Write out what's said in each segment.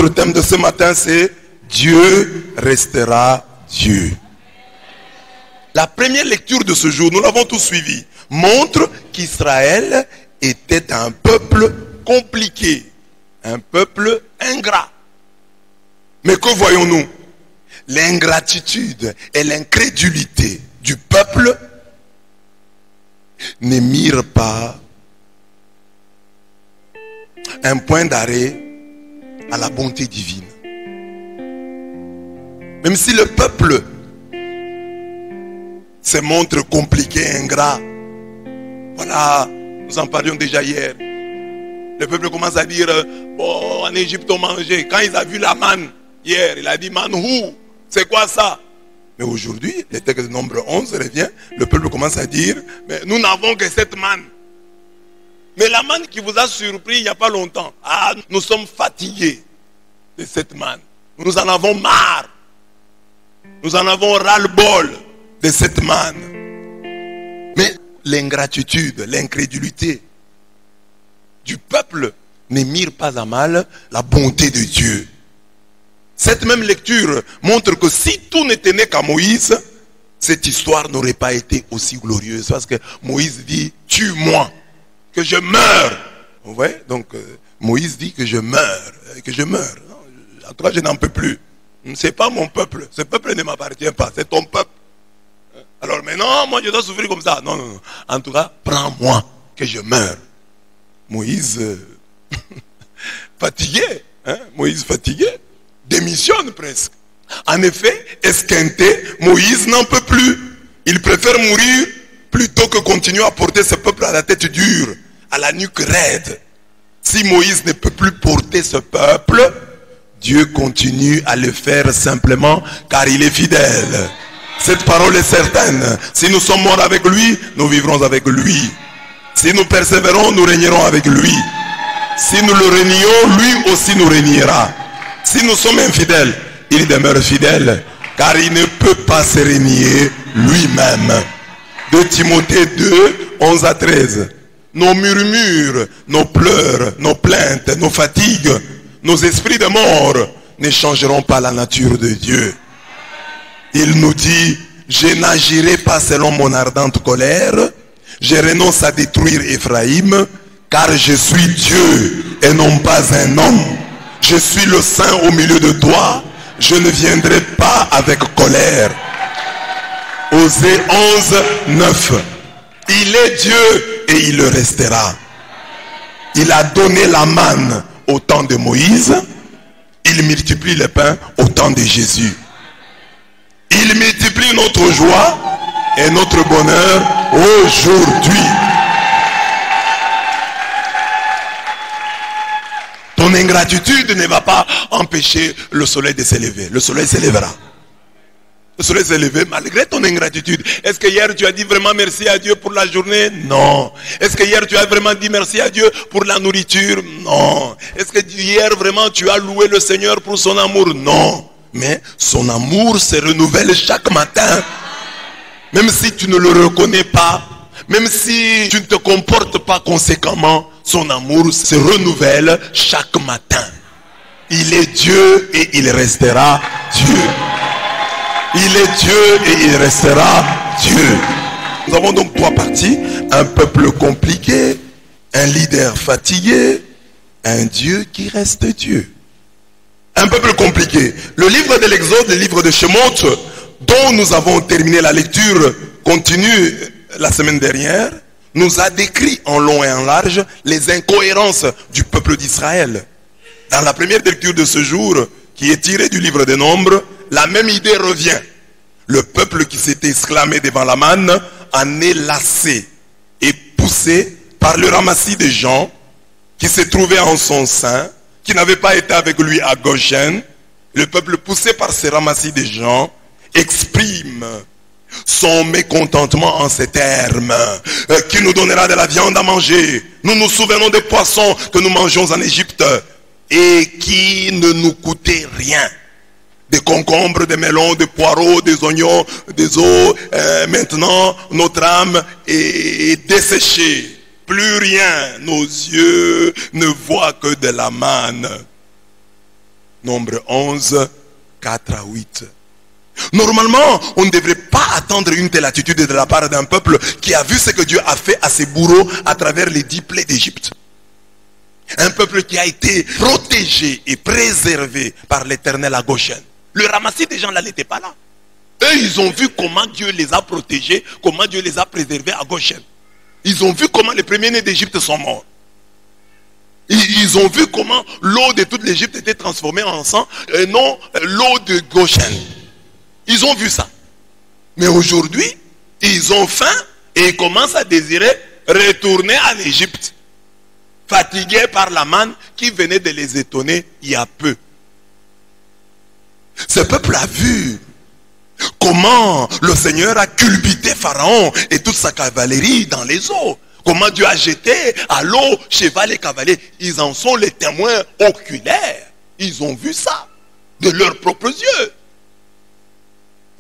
Notre thème de ce matin, c'est Dieu restera Dieu. La première lecture de ce jour, nous l'avons tous suivi, montre qu'Israël était un peuple compliqué, un peuple ingrat. Mais que voyons-nous? L'ingratitude et l'incrédulité du peuple ne mirent pas un point d'arrêt à la bonté divine. Même si le peuple se montre compliqué, ingrat. Voilà, nous en parlions déjà hier. Le peuple commence à dire, oh, en Égypte on mangeait. Quand il a vu la manne, hier, il a dit, manhou, c'est quoi ça? Mais aujourd'hui, le texte de Nombre 11 revient, le peuple commence à dire, mais nous n'avons que cette manne. Mais la manne qui vous a surpris il n'y a pas longtemps, ah, nous sommes fatigués de cette manne. Nous en avons marre. Nous en avons ras-le-bol de cette manne. Mais l'ingratitude, l'incrédulité du peuple ne mire pas à mal la bonté de Dieu. Cette même lecture montre que si tout ne tenait qu'à Moïse, cette histoire n'aurait pas été aussi glorieuse. Parce que Moïse dit, tue-moi, que je meure. Vous voyez? Donc Moïse dit que je meurs, que je meurs. En tout cas, je n'en peux plus. Ce n'est pas mon peuple. Ce peuple ne m'appartient pas. C'est ton peuple. Alors maintenant, moi je dois souffrir comme ça. Non, non, non. En tout cas, prends-moi que je meure. Moïse, fatigué, hein? Moïse fatigué, démissionne presque. En effet, esquinté, Moïse n'en peut plus. Il préfère mourir plutôt que continuer à porter ce peuple à la tête dure, à la nuque raide. Si Moïse ne peut plus porter ce peuple, Dieu continue à le faire simplement car il est fidèle. Cette parole est certaine. Si nous sommes morts avec lui, nous vivrons avec lui. Si nous persévérons, nous régnerons avec lui. Si nous le régnons, lui aussi nous régnera. Si nous sommes infidèles, il demeure fidèle, car il ne peut pas se régner lui-même. 2 Timothée 2, 11 à 13. Nos murmures, nos pleurs, nos plaintes, nos fatigues, nos esprits de mort ne changeront pas la nature de Dieu. Il nous dit, je n'agirai pas selon mon ardente colère, je renonce à détruire Éphraïm, car je suis Dieu et non pas un homme. Je suis le Saint au milieu de toi, je ne viendrai pas avec colère. Osée 11, 9. Il est Dieu et il le restera. Il a donné la manne au temps de Moïse, il multiplie le pain au temps de Jésus. Il multiplie notre joie et notre bonheur aujourd'hui. Ton ingratitude ne va pas empêcher le soleil de s'élever. Le soleil s'élèvera. Le soleil s'est levé malgré ton ingratitude. Est-ce que hier tu as dit vraiment merci à Dieu pour la journée? Non. Est-ce que hier tu as vraiment dit merci à Dieu pour la nourriture? Non. Est-ce que hier vraiment tu as loué le Seigneur pour son amour? Non. Mais son amour se renouvelle chaque matin. Même si tu ne le reconnais pas, même si tu ne te comportes pas conséquemment, son amour se renouvelle chaque matin. Il est Dieu et il restera Dieu. Il est Dieu et il restera Dieu. Nous avons donc 3 parties. Un peuple compliqué, un leader fatigué, un Dieu qui reste Dieu. Un peuple compliqué. Le livre de l'Exode, le livre de Shemot, dont nous avons terminé la lecture continue la semaine dernière, nous a décrit en long et en large les incohérences du peuple d'Israël. Dans la première lecture de ce jour, qui est tirée du livre des Nombres, la même idée revient. Le peuple qui s'était exclamé devant la manne en est lassé et poussé par le ramassis des gens qui se trouvaient en son sein, qui n'avaient pas été avec lui à Goshen. Le peuple poussé par ce ramassis des gens exprime son mécontentement en ces termes. Qui nous donnera de la viande à manger? Nous nous souvenons des poissons que nous mangeons en Égypte et qui ne nous coûtaient rien. Des concombres, des melons, des poireaux, des oignons, des os. Maintenant, notre âme est desséchée. Plus rien. Nos yeux ne voient que de la manne. Nombre 11, 4 à 8. Normalement, on ne devrait pas attendre une telle attitude de la part d'un peuple qui a vu ce que Dieu a fait à ses bourreaux à travers les 10 plaies d'Égypte. Un peuple qui a été protégé et préservé par l'Éternel à Goshen. Le ramassis des gens là n'était pas là. Eux, ils ont vu comment Dieu les a protégés, comment Dieu les a préservés à Goshen. Ils ont vu comment les premiers-nés d'Égypte sont morts. Ils ont vu comment l'eau de toute l'Égypte était transformée en sang et non l'eau de Goshen. Ils ont vu ça. Mais aujourd'hui, ils ont faim et ils commencent à désirer retourner à l'Égypte. Fatigués par la manne qui venait de les étonner il y a peu. Ce peuple a vu comment le Seigneur a culbuté Pharaon et toute sa cavalerie dans les eaux. Comment Dieu a jeté à l'eau cheval et cavaliers. Ils en sont les témoins oculaires. Ils ont vu ça de leurs propres yeux.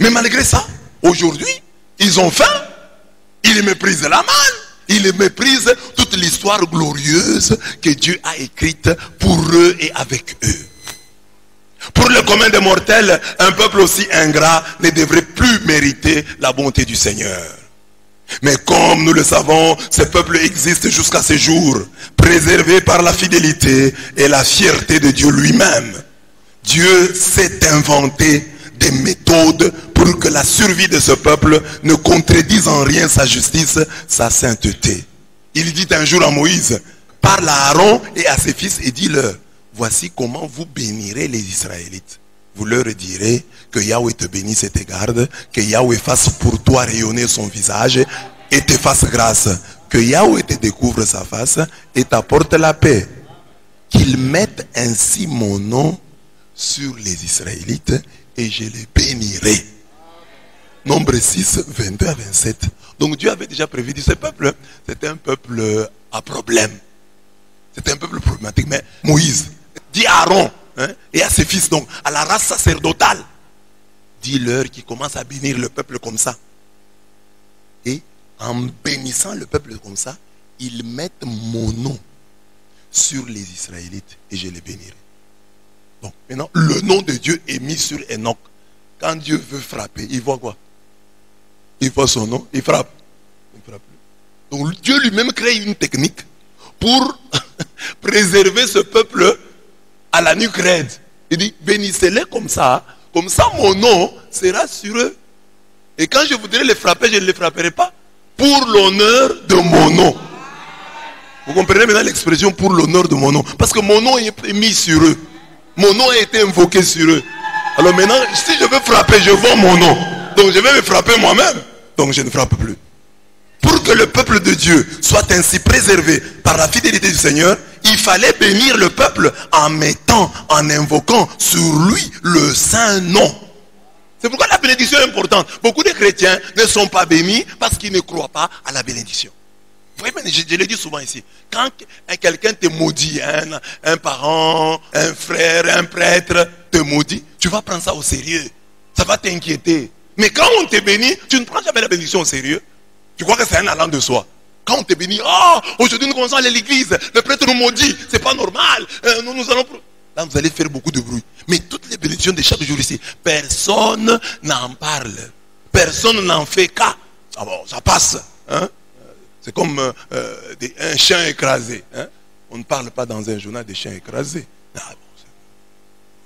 Mais malgré ça, aujourd'hui, ils ont faim. Ils méprisent la manne. Ils méprisent toute l'histoire glorieuse que Dieu a écrite pour eux et avec eux. Pour le commun des mortels, un peuple aussi ingrat ne devrait plus mériter la bonté du Seigneur. Mais comme nous le savons, ce peuple existe jusqu'à ce jour, préservé par la fidélité et la fierté de Dieu lui-même. Dieu s'est inventé des méthodes pour que la survie de ce peuple ne contredise en rien sa justice, sa sainteté. Il dit un jour à Moïse, parle à Aaron et à ses fils et dis-leur, voici comment vous bénirez les Israélites. Vous leur direz que Yahweh te bénisse et te garde, que Yahweh fasse pour toi rayonner son visage et te fasse grâce, que Yahweh te découvre sa face et t'apporte la paix. Qu'il mette ainsi mon nom sur les Israélites et je les bénirai. Nombre 6, 22 à 27. Donc Dieu avait déjà prévu, ce peuple, c'était un peuple à problème. C'était un peuple problématique. Mais Moïse dit à Aaron et à ses fils, donc à la race sacerdotale, dis-leur qu'ils commencent à bénir le peuple comme ça. Et en bénissant le peuple comme ça, ils mettent mon nom sur les Israélites et je les bénirai. Donc maintenant, le nom de Dieu est mis sur Enoch. Quand Dieu veut frapper, il voit quoi? Il voit son nom, il frappe. Il frappe. Donc Dieu lui-même crée une technique pour préserver ce peuple à la nuque raide. Il dit, bénissez-les comme ça mon nom sera sur eux. Et quand je voudrais les frapper, je ne les frapperai pas pour l'honneur de mon nom. Vous comprenez maintenant l'expression pour l'honneur de mon nom? Parce que mon nom est mis sur eux. Mon nom a été invoqué sur eux. Alors maintenant, si je veux frapper, je vois mon nom. Donc je vais me frapper moi-même. Donc je ne frappe plus. Pour que le peuple de Dieu soit ainsi préservé par la fidélité du Seigneur, il fallait bénir le peuple en invoquant sur lui le saint nom. C'est pourquoi la bénédiction est importante. Beaucoup de chrétiens ne sont pas bénis parce qu'ils ne croient pas à la bénédiction. Vous voyez, je le dis souvent ici. Quand quelqu'un te maudit, un parent, un frère, un prêtre te maudit, tu vas prendre ça au sérieux. Ça va t'inquiéter. Mais quand on te bénit, tu ne prends jamais la bénédiction au sérieux. Tu crois que c'est un allant de soi. Quand on te bénit, aujourd'hui nous commençons à aller à l'église, le prêtre nous maudit, c'est pas normal. Nous allons... Là vous allez faire beaucoup de bruit. Mais toutes les bénédictions de chaque jour ici, personne n'en parle. Personne n'en fait cas. Ah bon, ça passe. C'est comme un chien écrasé. On ne parle pas dans un journal des chiens écrasés.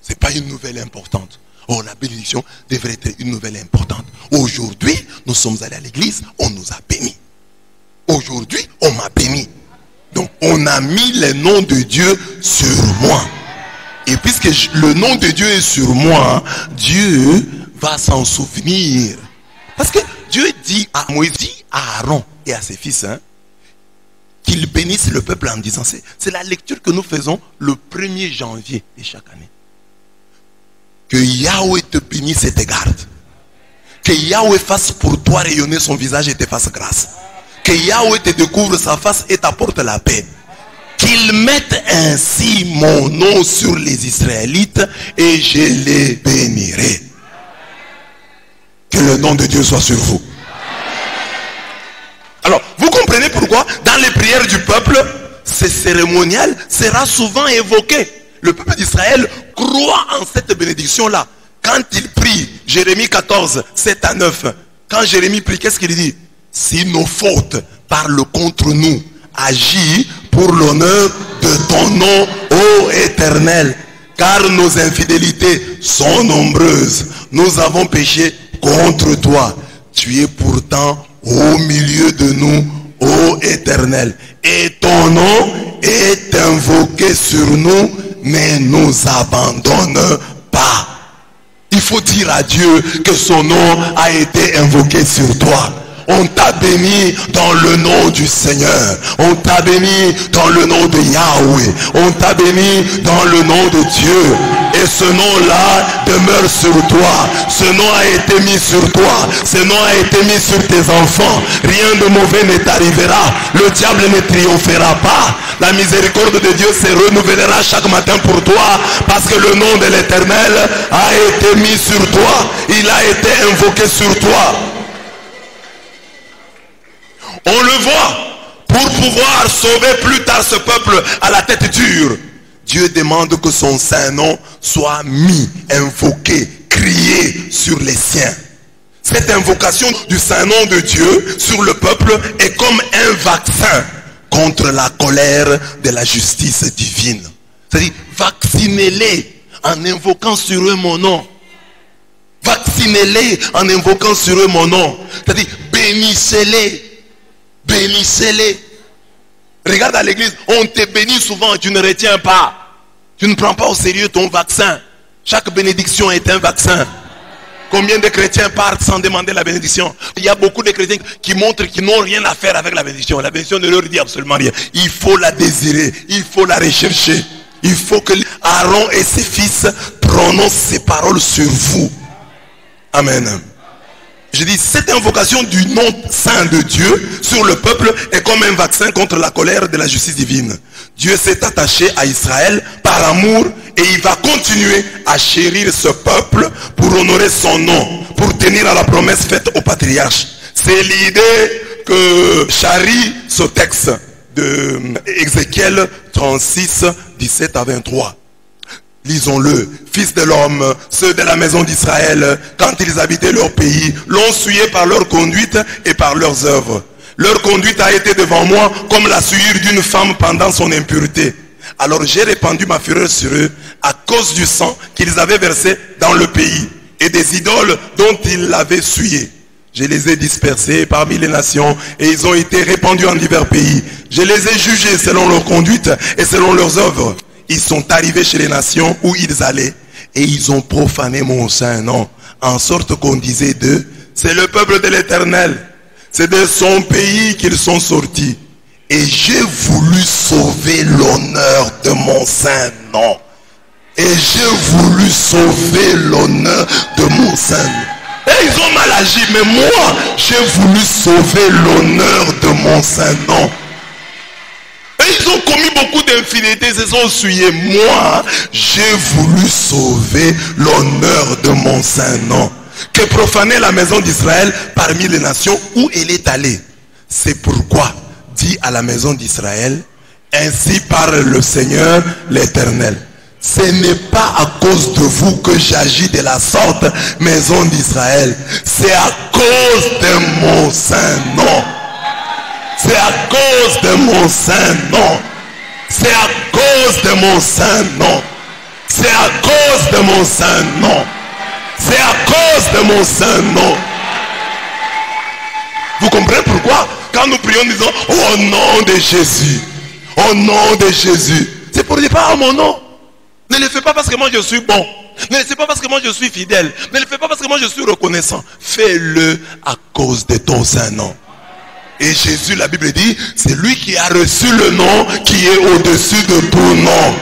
C'est pas une nouvelle importante. Oh, la bénédiction devrait être une nouvelle importante. Aujourd'hui, nous sommes allés à l'église, on nous a bénis. Aujourd'hui, on m'a béni. Donc, on a mis le nom de Dieu sur moi. Et puisque le nom de Dieu est sur moi, Dieu va s'en souvenir. Parce que Dieu dit à Moïse, dit à Aaron et à ses fils, qu'ils bénissent le peuple en disant, c'est la lecture que nous faisons le 1er janvier de chaque année. Que Yahweh te bénisse et te garde. Que Yahweh fasse pour toi rayonner son visage et te fasse grâce. Que Yahweh te découvre sa face et t'apporte la paix. Qu'il mette ainsi mon nom sur les Israélites et je les bénirai. Que le nom de Dieu soit sur vous. Alors, vous comprenez pourquoi dans les prières du peuple, ce cérémonial sera souvent évoqué. Le peuple d'Israël crois en cette bénédiction-là. Quand il prie, Jérémie 14, 7 à 9, quand Jérémie prie, qu'est-ce qu'il dit? Si nos fautes parlent contre nous, agis pour l'honneur de ton nom, ô Éternel. Car nos infidélités sont nombreuses. Nous avons péché contre toi. Tu es pourtant au milieu de nous, ô Éternel. Et ton nom est invoqué sur nous, mais nous abandonne pas. Il faut dire à Dieu que son nom a été invoqué sur toi. On t'a béni dans le nom du Seigneur. On t'a béni dans le nom de Yahweh. On t'a béni dans le nom de Dieu. Et ce nom-là demeure sur toi. Ce nom a été mis sur toi. Ce nom a été mis sur tes enfants. Rien de mauvais ne t'arrivera. Le diable ne triomphera pas. La miséricorde de Dieu se renouvellera chaque matin pour toi. Parce que le nom de l'Éternel a été mis sur toi. Il a été invoqué sur toi. On le voit, pour pouvoir sauver plus tard ce peuple à la tête dure, Dieu demande que son saint nom soit mis, invoqué, crié sur les siens. Cette invocation du saint nom de Dieu sur le peuple est comme un vaccin contre la colère de la justice divine. C'est-à-dire, vaccinez-les en invoquant sur eux mon nom. Vaccinez-les en invoquant sur eux mon nom. C'est-à-dire, bénissez-les. Bénissez-les. Regarde à l'église, on te bénit souvent, tu ne retiens pas. Tu ne prends pas au sérieux ton vaccin. Chaque bénédiction est un vaccin. Combien de chrétiens partent sans demander la bénédiction? Il y a beaucoup de chrétiens qui montrent qu'ils n'ont rien à faire avec la bénédiction. La bénédiction ne leur dit absolument rien. Il faut la désirer, il faut la rechercher. Il faut que Aaron et ses fils prononcent ces paroles sur vous. Amen. Je dis, cette invocation du nom saint de Dieu sur le peuple est comme un vaccin contre la colère de la justice divine. Dieu s'est attaché à Israël par amour et il va continuer à chérir ce peuple pour honorer son nom, pour tenir à la promesse faite aux patriarches. C'est l'idée que charrie ce texte de Ézéchiel 36, 17 à 23. Lisons-le. Fils de l'homme, ceux de la maison d'Israël, quand ils habitaient leur pays, l'ont souillé par leur conduite et par leurs œuvres. Leur conduite a été devant moi comme la souillure d'une femme pendant son impureté. Alors j'ai répandu ma fureur sur eux à cause du sang qu'ils avaient versé dans le pays et des idoles dont ils l'avaient souillé. Je les ai dispersés parmi les nations et ils ont été répandus en divers pays. Je les ai jugés selon leur conduite et selon leurs œuvres. Ils sont arrivés chez les nations où ils allaient et ils ont profané mon saint nom, en sorte qu'on disait d'eux, c'est le peuple de l'Éternel, c'est de son pays qu'ils sont sortis. Et j'ai voulu sauver l'honneur de mon saint nom. Et j'ai voulu sauver l'honneur de mon saint nom. Et ils ont mal agi, mais moi, j'ai voulu sauver l'honneur de mon saint nom. Et ils ont commis beaucoup d'infidélités, se sont souillés. Moi, j'ai voulu sauver l'honneur de mon saint nom, que profanait la maison d'Israël parmi les nations où elle est allée. C'est pourquoi, dit à la maison d'Israël, ainsi parle le Seigneur l'Éternel. Ce n'est pas à cause de vous que j'agis de la sorte, maison d'Israël. C'est à cause de mon saint nom. C'est à cause de mon saint nom. C'est à cause de mon saint nom. C'est à cause de mon saint nom. C'est à cause de mon saint nom. Vous comprenez pourquoi? Quand nous prions, nous disons au nom de Jésus. Au nom de Jésus. C'est pour dire pas à mon nom. Ne le fais pas parce que moi je suis bon. Ne le fais pas parce que moi je suis fidèle. Ne le fais pas parce que moi je suis reconnaissant. Fais-le à cause de ton saint nom. Et Jésus, la Bible dit, c'est lui qui a reçu le nom qui est au-dessus de tout nom.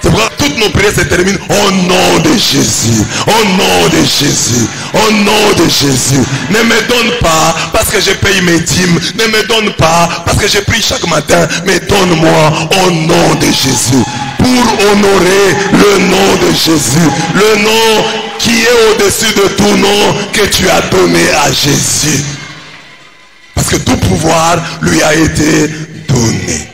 C'est pourquoi toutes nos prières se terminent au nom de Jésus. Au nom de Jésus. Au nom de Jésus. Ne me donne pas parce que je paye mes dîmes. Ne me donne pas parce que je prie chaque matin. Mais donne-moi au nom de Jésus. Pour honorer le nom de Jésus. Le nom qui est au-dessus de tout nom que tu as donné à Jésus. Parce que tout pouvoir lui a été donné.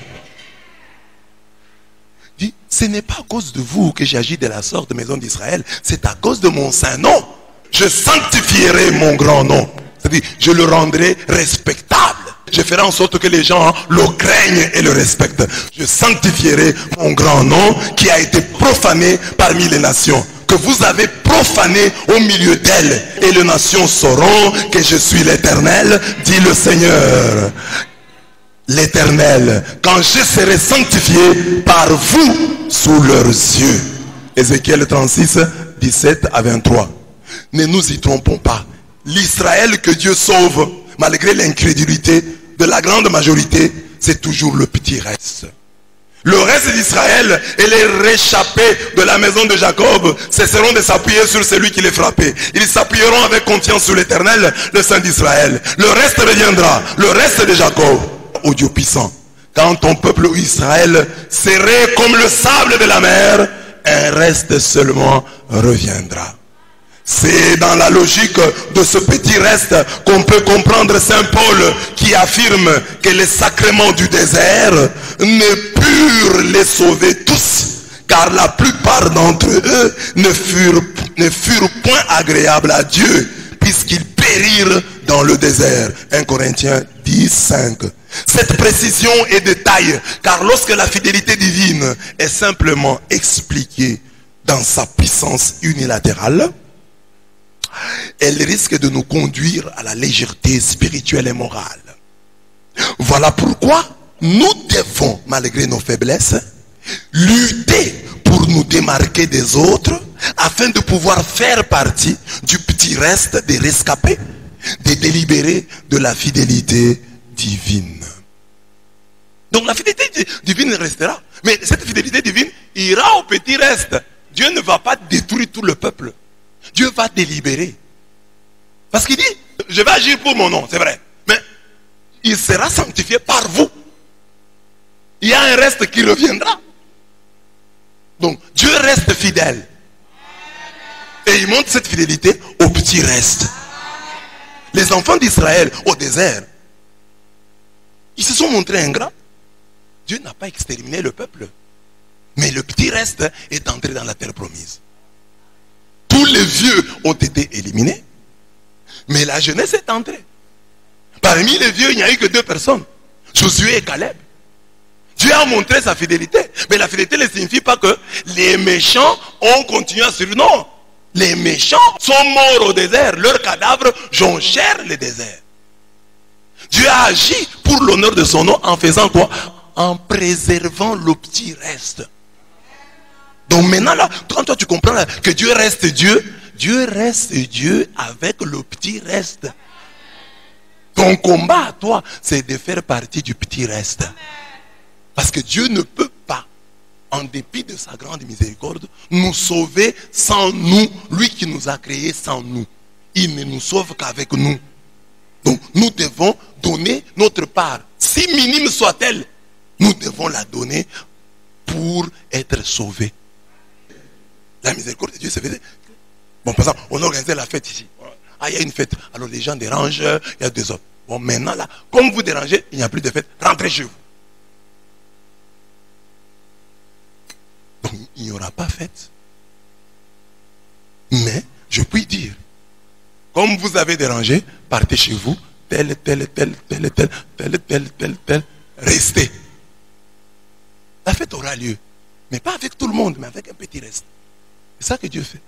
Ce n'est pas à cause de vous que j'agis de la sorte, maison d'Israël. C'est à cause de mon saint nom. Je sanctifierai mon grand nom. C'est-à-dire, je le rendrai respectable. Je ferai en sorte que les gens le craignent et le respectent. Je sanctifierai mon grand nom qui a été profané parmi les nations, que vous avez profané au milieu d'elles. Et les nations sauront que je suis l'Éternel, dit le Seigneur. L'Éternel, quand je serai sanctifié par vous sous leurs yeux. Ézéchiel 36, 17 à 23. Ne nous y trompons pas. L'Israël que Dieu sauve, malgré l'incrédulité de la grande majorité, c'est toujours le petit reste. Le reste d'Israël et les réchappés de la maison de Jacob cesseront de s'appuyer sur celui qui les frappait. Ils s'appuieront avec confiance sur l'Éternel, le Saint d'Israël. Le reste reviendra, le reste de Jacob, au Dieu puissant. Quand ton peuple Israël serait comme le sable de la mer, un reste seulement reviendra. C'est dans la logique de ce petit reste qu'on peut comprendre Saint Paul qui affirme que les sacrements du désert ne purent les sauver tous, car la plupart d'entre eux ne furent point agréables à Dieu, puisqu'ils périrent dans le désert. 1 Corinthiens 10, 5. Cette précision est de taille, car lorsque la fidélité divine est simplement expliquée dans sa puissance unilatérale, elle risque de nous conduire à la légèreté spirituelle et morale. Voilà pourquoi nous devons, malgré nos faiblesses, lutter pour nous démarquer des autres, afin de pouvoir faire partie du petit reste des rescapés, des délibérés de la fidélité divine. Donc la fidélité divine restera, mais cette fidélité divine ira au petit reste. Dieu ne va pas détruire tout le peuple. Dieu va délibérer. Parce qu'il dit, je vais agir pour mon nom, c'est vrai. Mais il sera sanctifié par vous. Il y a un reste qui reviendra. Donc Dieu reste fidèle. Et il montre cette fidélité au petit reste. Les enfants d'Israël au désert, ils se sont montrés ingrats. Dieu n'a pas exterminé le peuple. Mais le petit reste est entré dans la terre promise. Tous les vieux ont été éliminés, mais la jeunesse est entrée. Parmi les vieux, il n'y a eu que 2 personnes, Josué et Caleb. Dieu a montré sa fidélité, mais la fidélité ne signifie pas que les méchants ont continué à survivre. Non, les méchants sont morts au désert, leurs cadavres jonchèrent le désert. Dieu a agi pour l'honneur de son nom en faisant quoi? En préservant le petit reste. Donc maintenant là, quand toi tu comprends là, que Dieu reste Dieu, Dieu reste Dieu avec le petit reste. Ton combat à toi, c'est de faire partie du petit reste. Parce que Dieu ne peut pas, en dépit de sa grande miséricorde, nous sauver sans nous, lui qui nous a créés sans nous. Il ne nous sauve qu'avec nous. Donc nous devons donner notre part, si minime soit-elle, nous devons la donner pour être sauvés. La miséricorde de Dieu, c'est vrai. Bon, par exemple, on organisait la fête ici. Ah, il y a une fête. Alors les gens dérangent, il y a 2 hommes. Bon, maintenant là, comme vous dérangez, il n'y a plus de fête. Rentrez chez vous. Donc, il n'y aura pas fête. Mais, je puis dire, comme vous avez dérangé, partez chez vous, tel, restez. La fête aura lieu. Mais pas avec tout le monde, mais avec un petit reste. C'est ça que Dieu fait.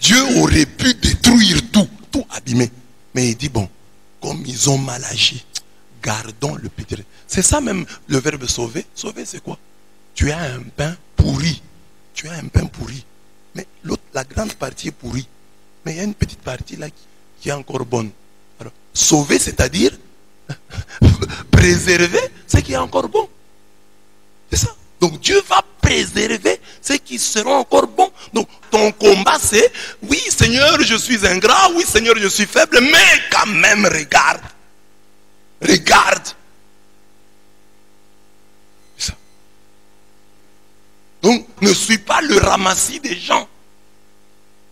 Dieu aurait pu détruire tout abîmer. Mais il dit, bon, comme ils ont mal agi, gardons le petit reste. C'est ça même le verbe sauver. Sauver, c'est quoi? Tu as un pain pourri. Tu as un pain pourri. Mais l'autre, la grande partie est pourrie. Mais il y a une petite partie là qui est encore bonne. Alors, sauver, c'est-à-dire préserver ce qui est encore bon. C'est ça. Donc Dieu va préserver ceux qui seront encore bons. Donc ton combat c'est, oui Seigneur je suis ingrat, oui Seigneur je suis faible, mais quand même regarde. Regarde. C'est ça. Donc ne suis pas le ramassis des gens.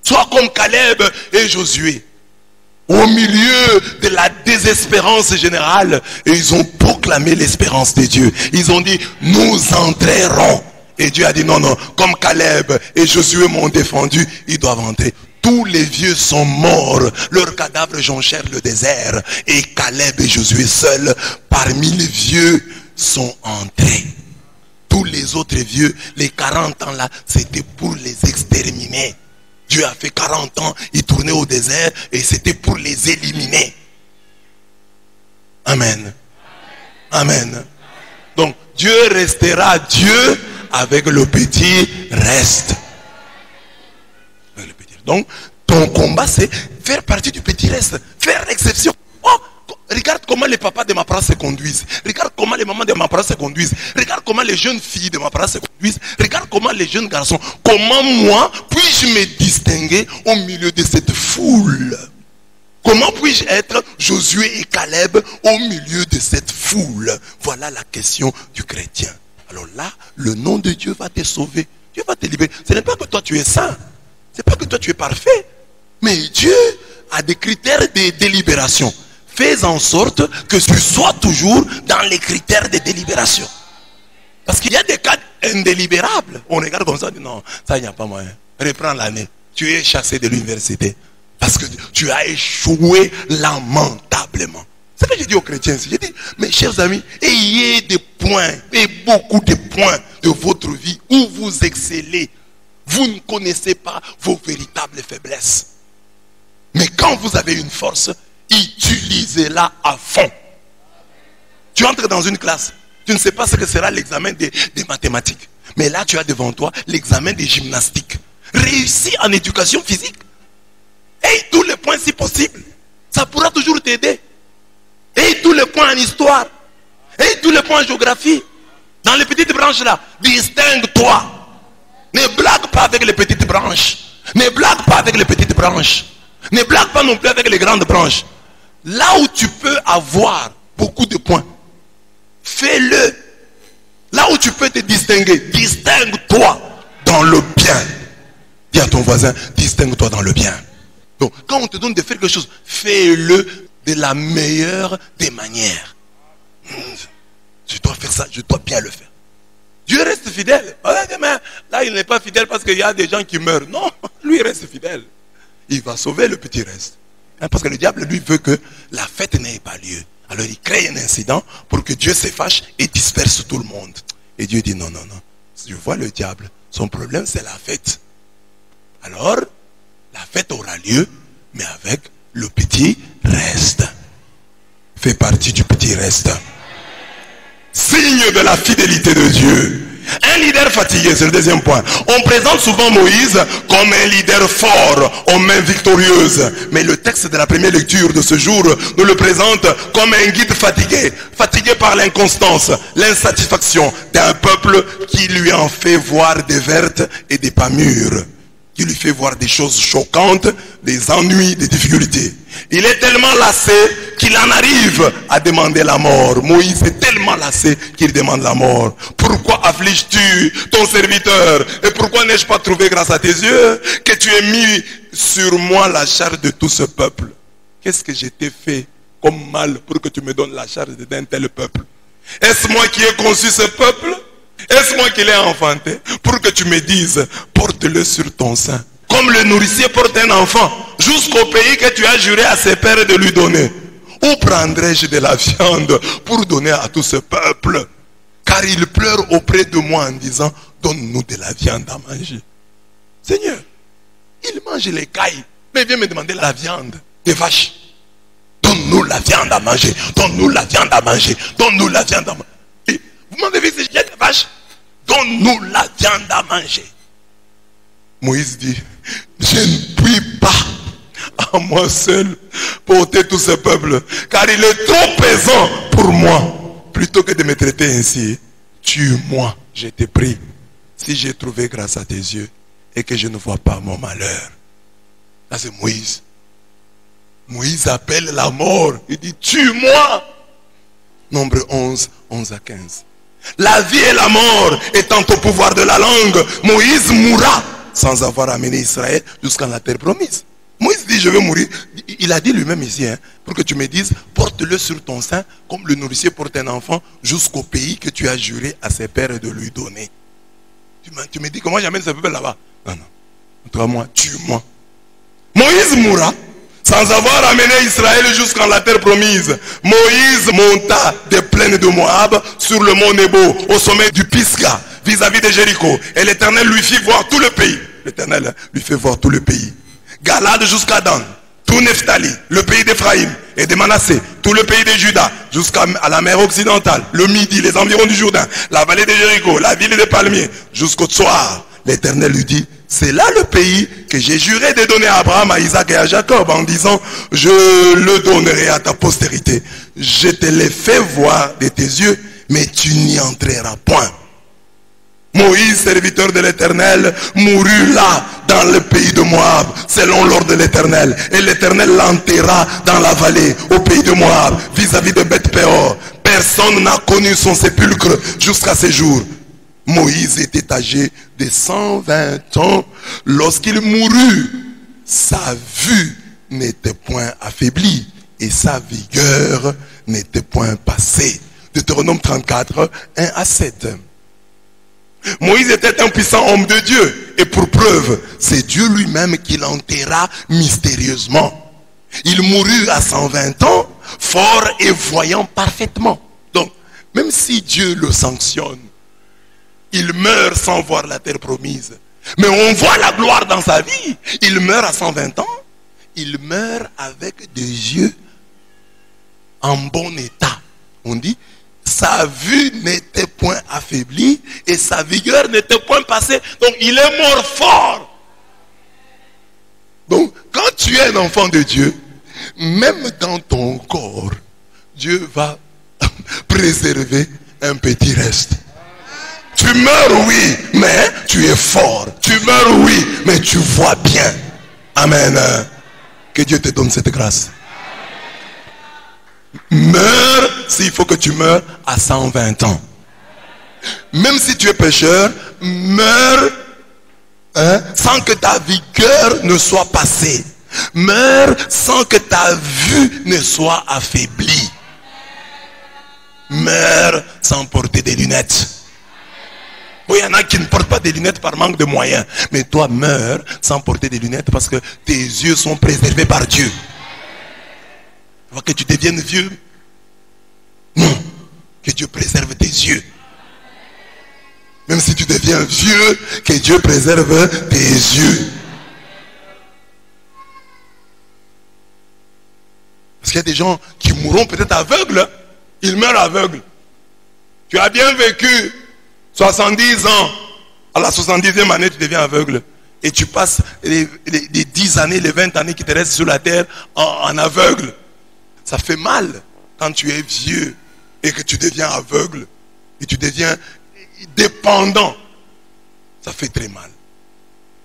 Sois comme Caleb et Josué. Au milieu de la désespérance générale, et ils ont proclamé l'espérance de Dieu. Ils ont dit, nous entrerons. Et Dieu a dit non, non, comme Caleb et Josué m'ont défendu, ils doivent entrer. Tous les vieux sont morts, leurs cadavres jonchèrent le désert. Et Caleb et Josué seuls, parmi les vieux, sont entrés. Tous les autres vieux, les 40 ans là, c'était pour les exterminer. Dieu a fait 40 ans, ils tournaient au désert et c'était pour les éliminer. Amen. Amen. Donc Dieu restera Dieu avec le petit reste. Donc ton combat c'est faire partie du petit reste, faire l'exception. Oh, regarde comment les papas de ma paroisse se conduisent. Regarde comment les mamans de ma paroisse se conduisent. Regarde comment les jeunes filles de ma paroisse se conduisent. Regarde comment les jeunes garçons. Comment moi puis-je me distinguer au milieu de cette foule? Comment puis-je être Josué et Caleb au milieu de cette foule? Voilà la question du chrétien. Alors là, le nom de Dieu va te sauver. Dieu va te libérer. Ce n'est pas que toi tu es saint. Ce n'est pas que toi tu es parfait. Mais Dieu a des critères de délibération. Fais en sorte que tu sois toujours dans les critères de délibération. Parce qu'il y a des cas indélibérables. On regarde comme ça, on dit non, ça il n'y a pas moyen. Reprends l'année. Tu es chassé de l'université. Parce que tu as échoué lamentablement. C'est ce que j'ai dit aux chrétiens. J'ai dit, mes chers amis, ayez des points, et beaucoup de points de votre vie où vous excellez. Vous ne connaissez pas vos véritables faiblesses. Mais quand vous avez une force, utilisez-la à fond. Tu entres dans une classe, tu ne sais pas ce que sera l'examen des mathématiques. Mais là, tu as devant toi l'examen des gymnastiques. Réussis en éducation physique. Et tous les points si possible. Ça pourra toujours t'aider. Et tous les points en histoire. Et tous les points en géographie. Dans les petites branches là, distingue-toi. Ne blague pas avec les petites branches. Ne blague pas avec les petites branches. Ne blague pas non plus avec les grandes branches. Là où tu peux avoir beaucoup de points, fais-le. Là où tu peux te distinguer, distingue-toi dans le bien. Dis à ton voisin, distingue-toi dans le bien. Donc, quand on te donne de faire quelque chose, fais-le de la meilleure des manières. Je dois faire ça, je dois bien le faire. Dieu reste fidèle. Là, il n'est pas fidèle parce qu'il y a des gens qui meurent. Non, lui reste fidèle. Il va sauver le petit reste. Parce que le diable, lui, veut que la fête n'ait pas lieu. Alors, il crée un incident pour que Dieu se fâche et disperse tout le monde. Et Dieu dit non, non, non. Je vois le diable. Son problème, c'est la fête. Alors, la fête aura lieu, mais avec le petit reste. Fait partie du petit reste. Signe de la fidélité de Dieu. Un leader fatigué, c'est le deuxième point. On présente souvent Moïse comme un leader fort, aux mains victorieuses. Mais le texte de la première lecture de ce jour nous le présente comme un guide fatigué. Fatigué par l'inconstance, l'insatisfaction d'un peuple qui lui en fait voir des vertes et des pas mûres. Qui lui fait voir des choses choquantes, des ennuis, des difficultés. Il est tellement lassé qu'il en arrive à demander la mort. Moïse est tellement lassé qu'il demande la mort. Pourquoi affliges-tu ton serviteur? Et pourquoi n'ai-je pas trouvé grâce à tes yeux que tu aies mis sur moi la charge de tout ce peuple? Qu'est-ce que je t'ai fait comme mal pour que tu me donnes la charge d'un tel peuple? Est-ce moi qui ai conçu ce peuple? Est-ce moi qui l'ai enfanté? Pour que tu me dises, porte-le sur ton sein. Comme le nourricier porte un enfant, jusqu'au pays que tu as juré à ses pères de lui donner. Où prendrai-je de la viande pour donner à tout ce peuple? Car il pleure auprès de moi en disant, donne-nous de la viande à manger. Seigneur, il mange les cailles, mais viens me demander la viande des vaches. Donne-nous la viande à manger, donne-nous la viande à manger, donne-nous la viande à manger. Vous m'avez vu si j'ai des vaches? Donne-nous la viande à manger. Moïse dit, je ne puis pas à moi seul porter tout ce peuple, car il est trop pesant pour moi. Plutôt que de me traiter ainsi, tue-moi, je te prie, si j'ai trouvé grâce à tes yeux et que je ne vois pas mon malheur. Là c'est Moïse. Moïse appelle la mort. Il dit, tue-moi. Nombre 11, 11 à 15. La vie et la mort étant au pouvoir de la langue, Moïse mourra sans avoir amené Israël jusqu'à la terre promise. Moïse dit, je vais mourir. Il a dit lui-même ici, pour que tu me dises, porte-le sur ton sein, comme le nourricier porte un enfant, jusqu'au pays que tu as juré à ses pères de lui donner. Tu me dis comment j'amène ce peuple là-bas? Non, non. Toi, moi, tue-moi. Moïse mourra sans avoir amené Israël jusqu'en la terre promise. Moïse monta des plaines de Moab sur le mont Nebo, au sommet du Pisga, vis-à-vis de Jéricho. Et l'Éternel lui fit voir tout le pays. L'Éternel lui fait voir tout le pays. Galade jusqu'à Dan, tout Nephtali, le pays d'Éphraïm et de Manassé, tout le pays de Juda, jusqu'à la mer occidentale, le Midi, les environs du Jourdain, la vallée de Jéricho, la ville des palmiers, jusqu'au Tsoar. L'Éternel lui dit, c'est là le pays que j'ai juré de donner à Abraham, à Isaac et à Jacob, en disant, je le donnerai à ta postérité. Je te l'ai fait voir de tes yeux, mais tu n'y entreras point. Moïse, serviteur de l'Éternel, mourut là, dans le pays de Moab, selon l'ordre de l'Éternel. Et l'Éternel l'enterra dans la vallée, au pays de Moab, vis-à-vis de Beth-Péor. Personne n'a connu son sépulcre jusqu'à ce jour. Moïse était âgé de 120 ans lorsqu'il mourut. Sa vue n'était point affaiblie et sa vigueur n'était point passée. Deutéronome 34, 1 à 7. Moïse était un puissant homme de Dieu. Et pour preuve, c'est Dieu lui-même qui l'enterra mystérieusement. Il mourut à 120 ans, fort et voyant parfaitement. Donc, même si Dieu le sanctionne, il meurt sans voir la terre promise. Mais on voit la gloire dans sa vie. Il meurt à 120 ans. Il meurt avec des yeux en bon état. On dit, sa vue n'était point affaiblie et sa vigueur n'était point passée. Donc il est mort fort. Donc quand tu es un enfant de Dieu, même dans ton corps, Dieu va préserver un petit reste. Tu meurs, oui, mais tu es fort. Tu meurs, oui, mais tu vois bien. Amen. Que Dieu te donne cette grâce. Meurs s'il faut que tu meurs à 120 ans. Même si tu es pécheur, meurs sans que ta vigueur ne soit passée. Meurs sans que ta vue ne soit affaiblie. Meurs sans porter des lunettes. Bon, il y en a qui ne portent pas des lunettes par manque de moyens. Mais toi, meurs sans porter des lunettes parce que tes yeux sont préservés par Dieu. Tu vois que tu deviennes vieux? Non. Que Dieu préserve tes yeux. Même si tu deviens vieux, que Dieu préserve tes yeux. Parce qu'il y a des gens qui mourront peut-être aveugles. Ils meurent aveugles. Tu as bien vécu 70 ans. À la 70e année, tu deviens aveugle. Et tu passes les 10 années, les 20 années qui te restent sur la terre en aveugle. Ça fait mal quand tu es vieux et que tu deviens aveugle. Et tu deviens dépendant. Ça fait très mal.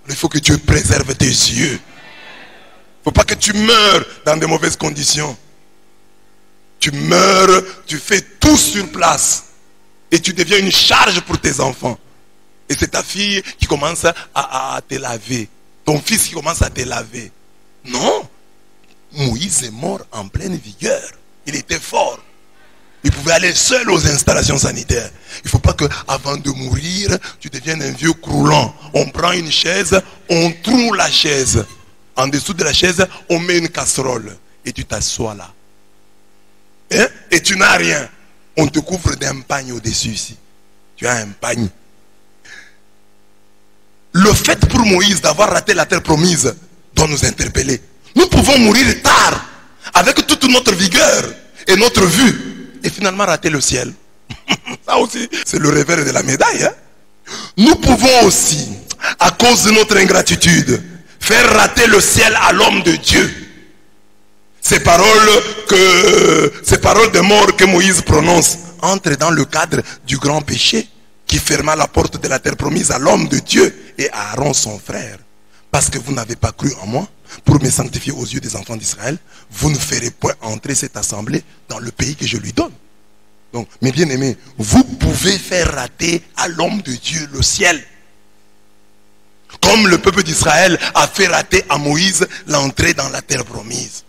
Il faut que Dieu préserve tes yeux. Il ne faut pas que tu meurs dans de mauvaises conditions. Tu meurs, tu fais tout sur place. Et tu deviens une charge pour tes enfants. Et c'est ta fille qui commence à te laver. Ton fils qui commence à te laver. Non. Moïse est mort en pleine vigueur. Il était fort. Il pouvait aller seul aux installations sanitaires. Il ne faut pas qu'avant de mourir, tu deviennes un vieux croulant. On prend une chaise, on troue la chaise. En dessous de la chaise, on met une casserole. Et tu t'assois là. Hein? Et tu n'as rien. On te couvre d'un pagne au-dessus ici. Tu as un pagne. Le fait pour Moïse d'avoir raté la terre promise doit nous interpeller. Nous pouvons mourir tard, avec toute notre vigueur et notre vue, et finalement rater le ciel. Ça aussi, c'est le revers de la médaille. Hein? Nous pouvons aussi, à cause de notre ingratitude, faire rater le ciel à l'homme de Dieu. Ces paroles de mort que Moïse prononce entrent dans le cadre du grand péché qui ferma la porte de la terre promise à l'homme de Dieu et à Aaron son frère. Parce que vous n'avez pas cru en moi pour me sanctifier aux yeux des enfants d'Israël, vous ne ferez point entrer cette assemblée dans le pays que je lui donne. Donc, mes bien-aimés, vous pouvez faire rater à l'homme de Dieu le ciel. Comme le peuple d'Israël a fait rater à Moïse l'entrée dans la terre promise.